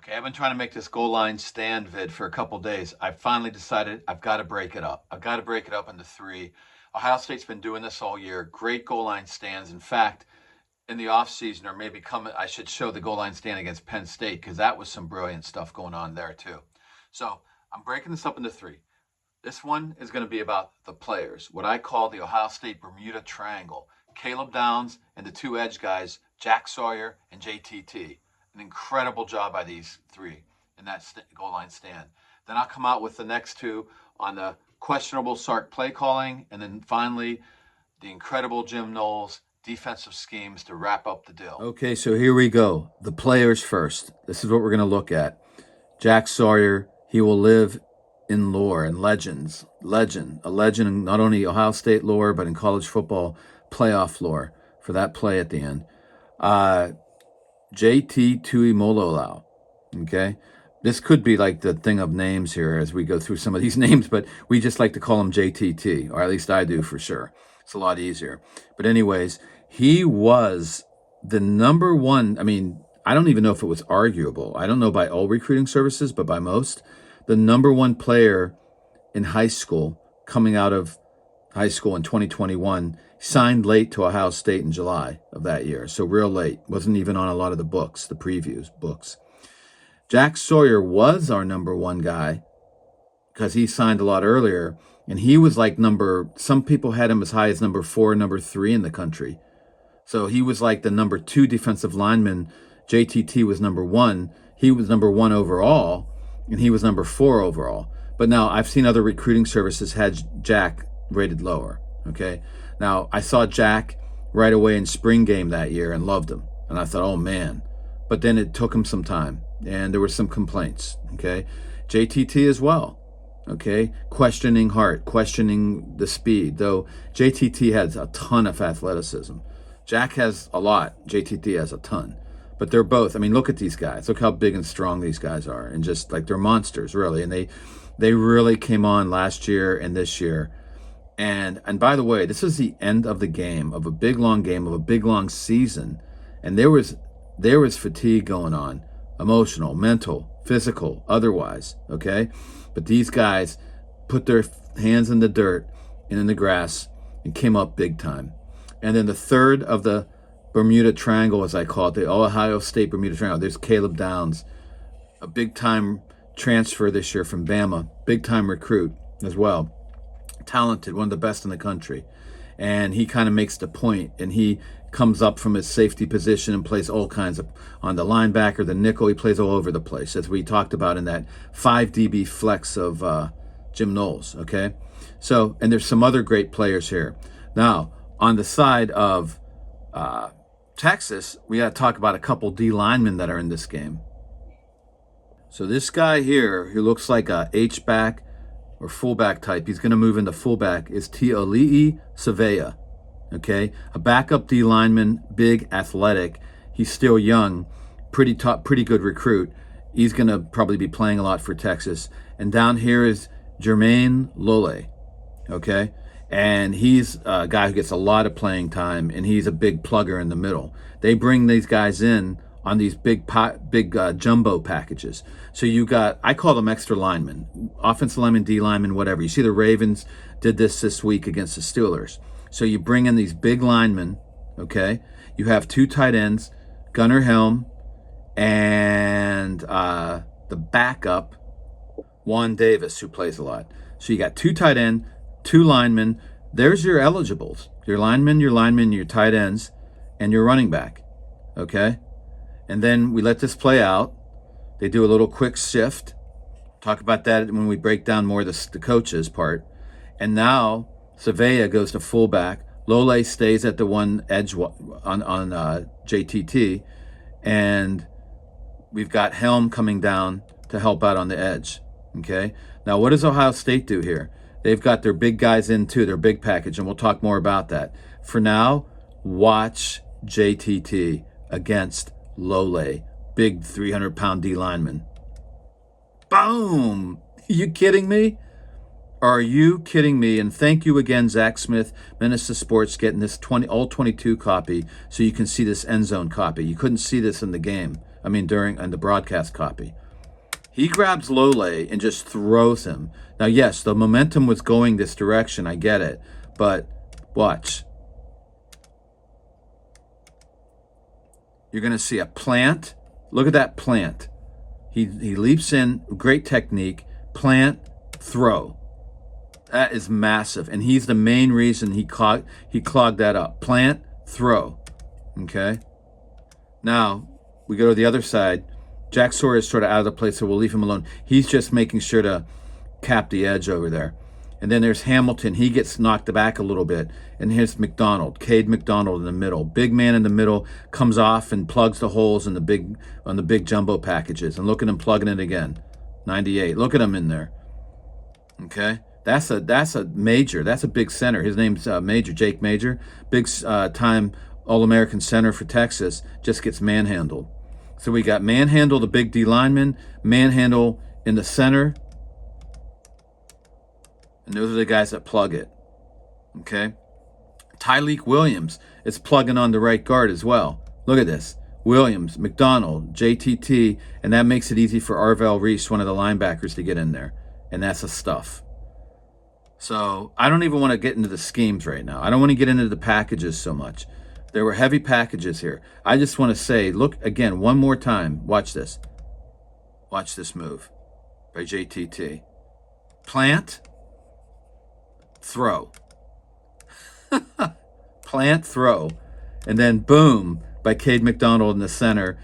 Okay, I've been trying to make this goal line stand vid for a couple days. I finally decided I've got to break it up. I've got to break it up into three. Ohio State's been doing this all year. Great goal line stands. In fact, in the offseason, or maybe coming, I should show the goal line stand against Penn State, because that was some brilliant stuff going on there too. So I'm breaking this up into three. This one is going to be about the players, what I call the Ohio State Bermuda Triangle. Caleb Downs and the two edge guys, Jack Sawyer and JTT. An incredible job by these three in that goal line stand. Then I'll come out with the next two on the questionable Sark play calling, and then finally the incredible Jim Knowles defensive schemes to wrap up the deal. Okay, so here we go. The players first. This is what we're going to look at. Jack Sawyer, he will live in lore and legends. A legend in not only Ohio State lore, but in college football playoff lore for that play at the end. JT Tuimololau, okay? This could be like the thing of names here as we go through some of these names, but we just like to call him JTT, or at least I do for sure. It's a lot easier. But anyways, he was the number one, I mean, I don't even know if it was arguable. I don't know by all recruiting services, but by most, the number one player in high school, coming out of high school in 2021, signed late to Ohio State in July of that year. So real late. Wasn't even on a lot of the books, the previews books. Jack Sawyer was our number one guy because he signed a lot earlier. And he was like some people had him as high as number 4, number 3 in the country. So he was like the number 2 defensive lineman. JTT was number 1. He was number 1 overall, and he was number 4 overall. But now I've seen other recruiting services had Jack rated lower, okay? Now, I saw Jack right away in spring game that year and loved him. And I thought, oh, man. But then it took him some time, and there were some complaints, okay? JTT as well, okay? Questioning heart, questioning the speed, though JTT has a ton of athleticism. Jack has a lot. JTT has a ton. But they're both, I mean, look at these guys. Look how big and strong these guys are. And just like they're monsters, really. And they really came on last year and this year. And by the way, this is the end of the game, of a big, long game, of a big, long season. And there was fatigue going on, emotional, mental, physical, otherwise, okay? But these guys put their hands in the dirt and in the grass and came up big time. And then the third of the Bermuda Triangle, as I call it, the Ohio State Bermuda Triangle, there's Caleb Downs, a big-time transfer this year from Bama, big-time recruit as well. Talented, one of the best in the country. And he kind of makes the point, and he comes up from his safety position and plays all kinds of, on the linebacker, the nickel, he plays all over the place, as we talked about in that 5 DB flex of Jim Knowles, okay? So, and there's some other great players here. Now, on the side of Texas, we got to talk about a couple D linemen that are in this game. So this guy here, who looks like a H-back or fullback type, he's going to move into fullback, is Tioli'i Savea, okay? A backup D lineman, big, athletic. He's still young, pretty good recruit. He's going to probably be playing a lot for Texas. And down here is Jermaine LOLE, okay? And he's a guy who gets a lot of playing time, and he's a big plugger in the middle. They bring these guys in on these big jumbo packages. So you got, I call them extra linemen, offensive linemen, D linemen, whatever. You see the Ravens did this week against the Steelers. So you bring in these big linemen, okay? You have 2 tight ends, Gunnar Helm, and the backup, Juan Davis, who plays a lot. So you got 2 tight ends, 2 linemen. There's your eligibles. Your linemen, your tight ends, and your running back, okay? And then we let this play out. They do a little quick shift. Talk about that when we break down more the coaches part. And now Savea goes to fullback. LOLE stays at the one edge on JTT. And we've got Helm coming down to help out on the edge, okay? Now, what does Ohio State do here? They've got their big guys in too, their big package, and we'll talk more about that. For now, watch JTT against LOLE, big 300-pound D lineman. Boom! Are you kidding me? Are you kidding me? And thank you again, Zach Smith, Menace to Sports, getting this all 22 copy so you can see this end zone copy. You couldn't see this in the game, I mean, during the broadcast copy. He grabs LOLE and just throws him. Now, yes, the momentum was going this direction. I get it. But watch. You're going to see a plant. Look at that plant. He leaps in. Great technique. Plant, throw. That is massive. And he's the main reason he clogged that up. Plant, throw. Okay? Now, we go to the other side. Jack Sawyer is sort of out of the place, so we'll leave him alone. He's just making sure to cap the edge over there. And then there's Hamilton. He gets knocked back a little bit. And here's McDonald, Cade McDonald in the middle. Big man in the middle comes off and plugs the holes in the big jumbo packages. And look at him plugging it again. 98. Look at him in there. Okay? That's a major. That's a big center. His name's Major, Jake Major. Big time All-American center for Texas. Just gets manhandled. So we got manhandle, the big D lineman, manhandle in the center. And those are the guys that plug it. Okay? Tylek Williams is plugging on the right guard as well. Look at this. Williams, McDonald, JTT, and that makes it easy for Reese, one of the linebackers, to get in there. And that's the stuff. So I don't even want to get into the schemes right now. I don't want to get into the packages so much. There were heavy packages here. I just want to say, look again, one more time. Watch this. Watch this move by JTT. Plant, throw. Plant, throw. And then boom, by Cade McDonald in the center.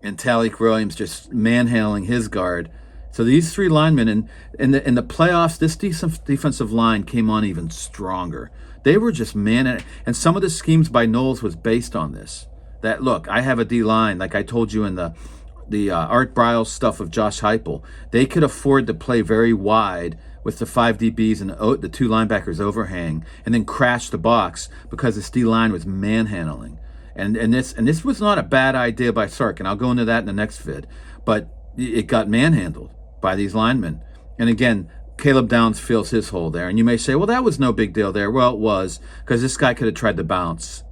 And Tylek Williams just manhandling his guard. So these three linemen, in the playoffs, this defensive line came on even stronger. They were just and some of the schemes by Knowles was based on this. That, look, I have a D-line, like I told you in the Art Briles stuff of Josh Heupel. They could afford to play very wide with the 5 DBs and the 2 linebackers overhang and then crash the box because this D-line was manhandling. And this was not a bad idea by Sark, and I'll go into that in the next vid. But it got manhandled by these linemen. And again, Caleb Downs fills his hole there. And you may say, well, that was no big deal there. Well, it was, because this guy could have tried to bounce.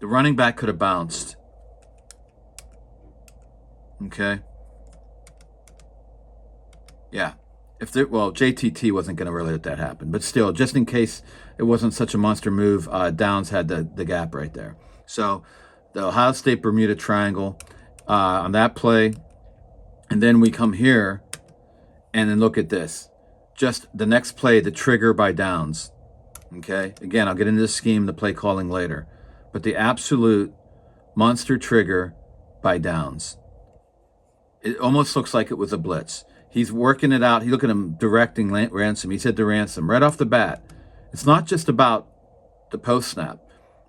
The running back could have bounced. Okay? Yeah. JTT wasn't going to really let that happen. But still, just in case it wasn't such a monster move, Downs had the gap right there. So, the Ohio State Bermuda Triangle on that play. And then we come here, and then look at this. Just the next play, the trigger by Downs. Okay? Again, I'll get into the scheme, the play calling later. But the absolute monster trigger by Downs. It almost looks like it was a blitz. He's working it out. Look at him directing Ransom. He said to Ransom, right off the bat, it's not just about the post-snap.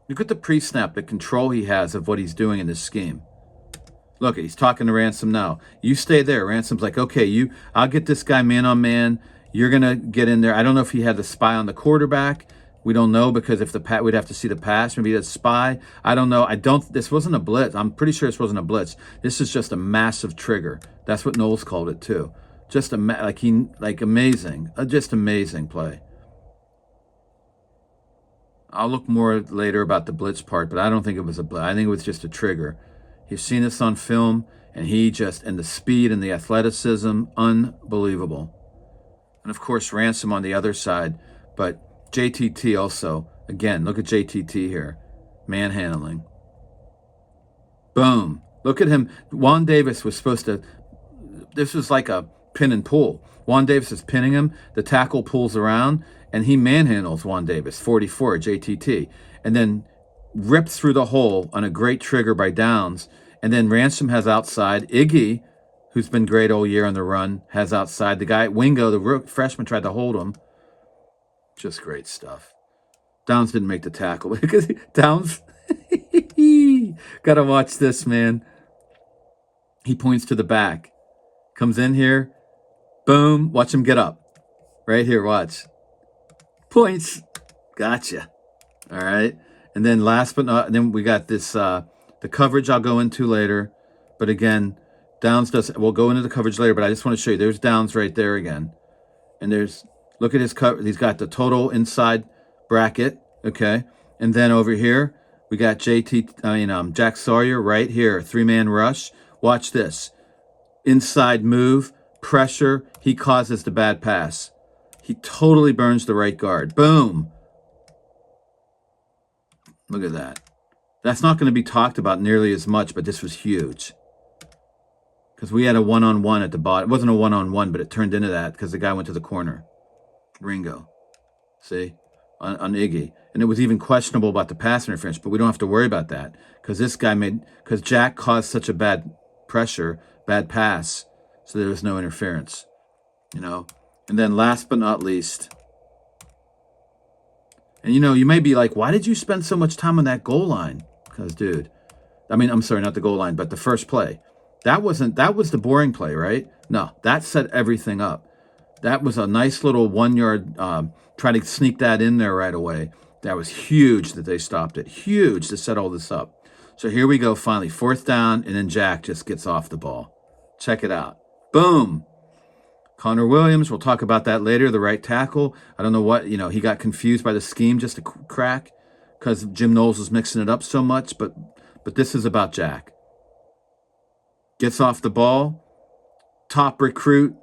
Look at the pre-snap, the control he has of what he's doing in this scheme. Look, he's talking to Ransom now. You stay there. Ransom's like, okay, I'll get this guy man on man. You're going to get in there. I don't know if he had the spy on the quarterback. We don't know, because if we'd have to see the pass. Maybe that's spy. I don't know. This wasn't a blitz. I'm pretty sure this wasn't a blitz. This is just a massive trigger. That's what Knowles called it too. Just amazing. Just amazing play. I'll look more later about the blitz part, but I don't think it was a blitz. I think it was just a trigger. You've seen this on film, and and the speed and the athleticism, unbelievable. And of course, Ransom on the other side, but JTT also, again, look at JTT here, manhandling. Boom. Look at him. Juan Davis was supposed to, this was like a pin and pull. Juan Davis is pinning him, the tackle pulls around, and he manhandles Juan Davis, 44, JTT, and then ripped through the hole on a great trigger by Downs. And then Ransom has outside. Iggy, who's been great all year on the run, has outside. The guy, Wingo, the freshman, tried to hold him. Just great stuff. Downs didn't make the tackle. Because Downs, gotta watch this, man. He points to the back. Comes in here. Boom. Watch him get up. Right here, watch. Points. Gotcha. All right. And then last but not, then we got this, the coverage I'll go into later. But again, Downs we'll go into the coverage later, but I just want to show you, there's Downs right there again. And look at his cover. He's got the total inside bracket, okay? And then over here, We got Jack Sawyer right here, 3-man rush. Watch this. Inside move, pressure. He causes the bad pass. He totally burns the right guard. Boom. Look at that. That's not going to be talked about nearly as much, but this was huge. Because we had a one-on-one at the bottom. It wasn't a one-on-one, but it turned into that because the guy went to the corner. Ringo. See? On Iggy. And it was even questionable about the pass interference, but we don't have to worry about that. Because Jack caused such a bad pressure, bad pass, so there was no interference. You know? And then last but not least, and you may be like, why did you spend so much time on that goal line? Because, dude, I'm sorry, not the goal line, but the first play. That was the boring play, right? No, that set everything up. That was a nice little 1 yard, try to sneak that in there right away. That was huge that they stopped it. Huge to set all this up. So here we go, finally, 4th down, and then Jack just gets off the ball. Check it out. Boom. Connor Williams, we'll talk about that later, the right tackle. I don't know what, he got confused by the scheme just a crack because Jim Knowles was mixing it up so much, but this is about Jack. Gets off the ball, top recruit,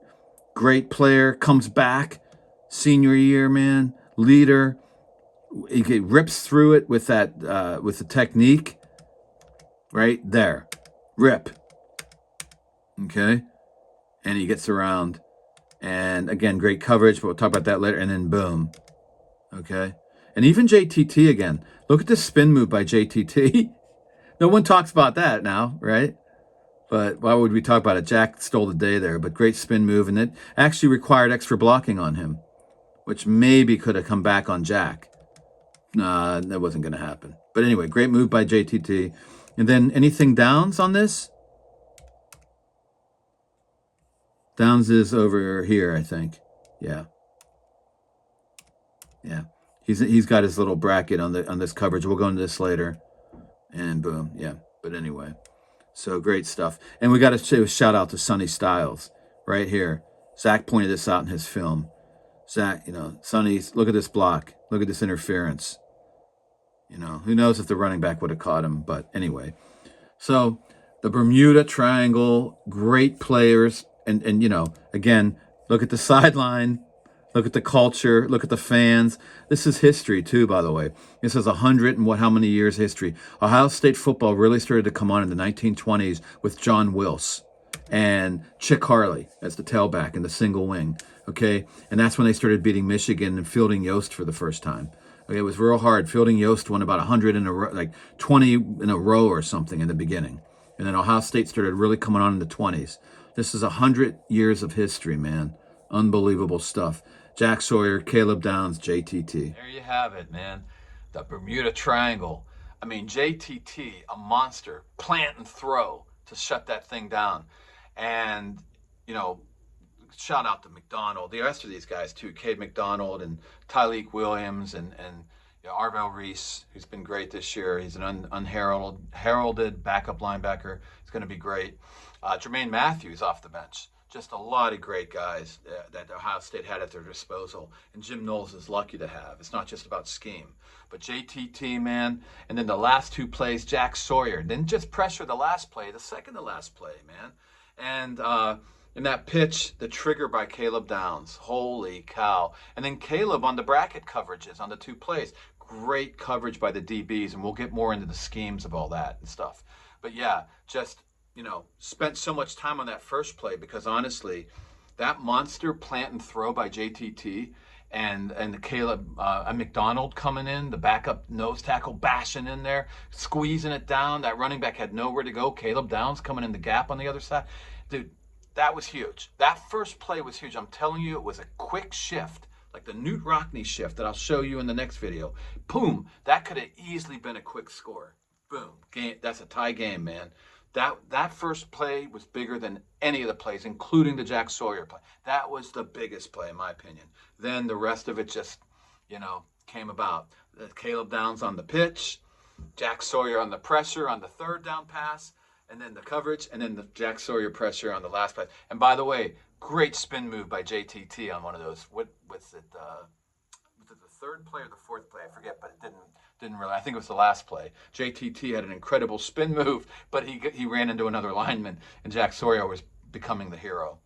great player, comes back, senior year, man, leader. He rips through it with that, with the technique, right there, rip, okay? And he gets around. And again, great coverage, but we'll talk about that later. And then boom. Okay. And even JTT again. Look at this spin move by JTT. No one talks about that now, right? But why would we talk about it? Jack stole the day there, but great spin move. And it actually required extra blocking on him, which maybe could have come back on Jack. Nah, that wasn't going to happen. But anyway, great move by JTT. And then anything downs on this? Downs is over here, I think. Yeah. Yeah. He's got his little bracket on this coverage. We'll go into this later. And boom. Yeah. But anyway. So great stuff. And we got to say a shout out to Sonny Styles right here. Zach pointed this out in his film. Zach, Sonny, look at this block. Look at this interference. Who knows if the running back would have caught him. But anyway. So the Bermuda Triangle, great players. And again, look at the sideline, look at the culture, look at the fans. This is history too, by the way. This is 100 and how many years history. Ohio State football really started to come on in the 1920s with John Wilce and Chic Harley as the tailback in the single wing, okay? And that's when they started beating Michigan and fielding Yost for the first time. Okay, it was real hard. Fielding Yost won about 100 in a row, like 20 in a row or something in the beginning. And then Ohio State started really coming on in the 20s. This is 100 years of history, man. Unbelievable stuff. Jack Sawyer, Caleb Downs, JTT. There you have it, man. The Bermuda Triangle. JTT, a monster. Plant and throw to shut that thing down. And, shout out to McDonald. The rest of these guys, too. Cade McDonald and Tylek Williams and Arvell Reese, who's been great this year. He's an unheralded backup linebacker. He's going to be great. Jermaine Mathews off the bench. Just a lot of great guys that Ohio State had at their disposal. And Jim Knowles is lucky to have. It's not just about scheme. But JTT, man. And then the last 2 plays, Jack Sawyer. Didn't just pressure the last play, the second to last play, man. And in that pitch, the trigger by Caleb Downs. Holy cow. And then Caleb on the bracket coverages on the 2 plays. Great coverage by the DBs. And we'll get more into the schemes of all that and stuff. But yeah, just... spent so much time on that first play because honestly, that monster plant and throw by JTT and the Caleb McDonald coming in, the backup nose tackle bashing in there, squeezing it down. That running back had nowhere to go. Caleb Downs coming in the gap on the other side. Dude, that was huge. That first play was huge. I'm telling you, it was a quick shift, like the Newt Rockne shift that I'll show you in the next video. Boom, that could have easily been a quick score. Boom, game. That's a tie game, man. That first play was bigger than any of the plays, including the Jack Sawyer play. That was the biggest play, in my opinion. Then the rest of it just, came about. Caleb Downs on the pitch, Jack Sawyer on the pressure on the 3rd down pass, and then the coverage, and then the Jack Sawyer pressure on the last play. And by the way, great spin move by JTT on one of those. Was it the 3rd play or the 4th play? I forget, but it Didn't really. I think it was the last play. JTT had an incredible spin move, but he ran into another lineman, and Jack Sawyer was becoming the hero.